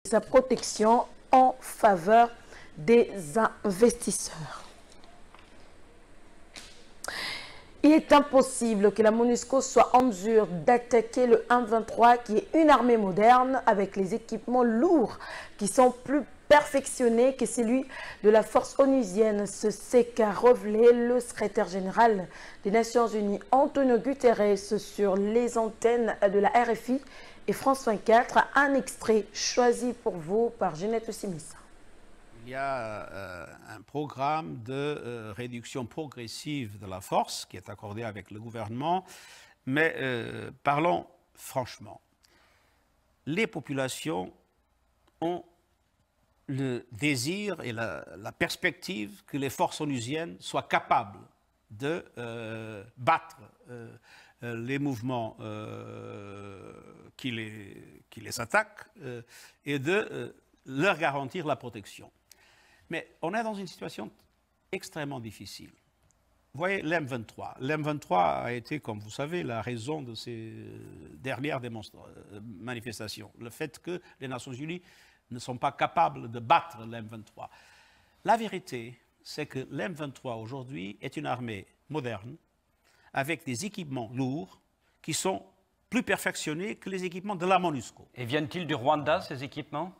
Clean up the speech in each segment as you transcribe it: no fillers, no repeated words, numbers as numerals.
sa protection en faveur des investisseurs. Il est impossible que la MONUSCO soit en mesure d'attaquer le M23 qui est une armée moderne avec les équipements lourds qui sont plus perfectionnés que celui de la force onusienne. C'est qu'a révélé le secrétaire général des Nations Unies, Antonio Guterres, sur les antennes de la RFI et France 24. Un extrait choisi pour vous par Ginette Simissa. Il y a un programme de réduction progressive de la force qui est accordé avec le gouvernement, mais parlons franchement. Les populations ont le désir et la perspective que les forces onusiennes soient capables de battre les mouvements qui les attaquent et de leur garantir la protection. Mais on est dans une situation extrêmement difficile. Vous voyez, l'M23. L'M23 a été, comme vous savez, la raison de ces dernières manifestations. Le fait que les Nations Unies ne sont pas capables de battre l'M23. La vérité, c'est que l'M23 aujourd'hui est une armée moderne, avec des équipements lourds qui sont plus perfectionnés que les équipements de la MONUSCO. Et viennent-ils du Rwanda, ces équipements ?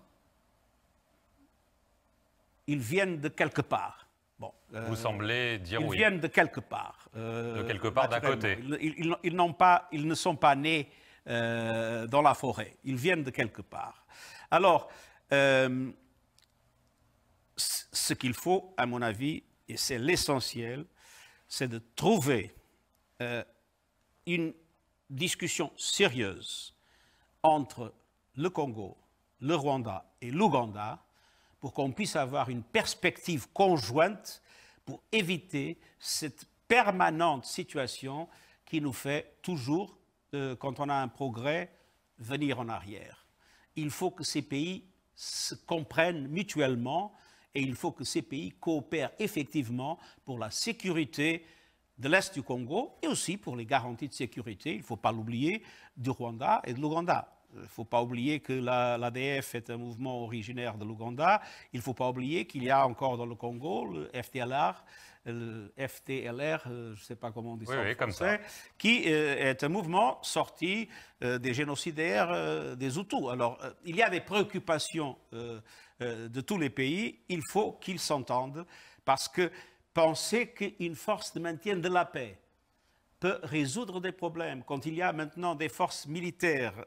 Ils viennent de quelque part. Bon, vous semblez dire oui. Ils viennent de quelque part. De quelque part d'à côté. Ils ne sont pas nés dans la forêt. Ils viennent de quelque part. Alors, ce qu'il faut, à mon avis, et c'est l'essentiel, c'est de trouver une discussion sérieuse entre le Congo, le Rwanda et l'Ouganda pour qu'on puisse avoir une perspective conjointe pour éviter cette permanente situation qui nous fait toujours, quand on a un progrès, venir en arrière. Il faut que ces pays se comprennent mutuellement et il faut que ces pays coopèrent effectivement pour la sécurité de l'Est du Congo et aussi pour les garanties de sécurité, il ne faut pas l'oublier, du Rwanda et de l'Ouganda. Il ne faut pas oublier que l'ADF est un mouvement originaire de l'Ouganda. Il ne faut pas oublier qu'il y a encore dans le Congo le FDLR, je ne sais pas comment on dit ça en français, qui est un mouvement sorti des génocidaires des Hutus. Alors, il y a des préoccupations de tous les pays. Il faut qu'ils s'entendent parce que penser qu'une force de maintien de la paix peut résoudre des problèmes. Quand il y a maintenant des forces militaires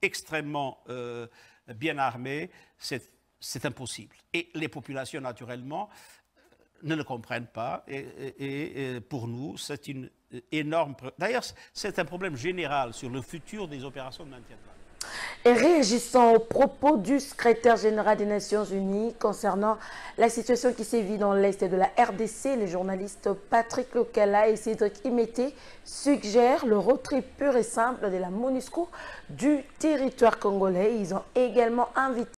extrêmement bien armées, c'est impossible. Et les populations, naturellement, ne le comprennent pas. Et pour nous, c'est une énorme... D'ailleurs, c'est un problème général sur le futur des opérations de maintien de la paix. Et réagissant aux propos du secrétaire général des Nations Unies concernant la situation qui sévit dans l'Est de la RDC, les journalistes Patrick Lokala et Cédric Imété suggèrent le retrait pur et simple de la MONUSCO du territoire congolais. Ils ont également invité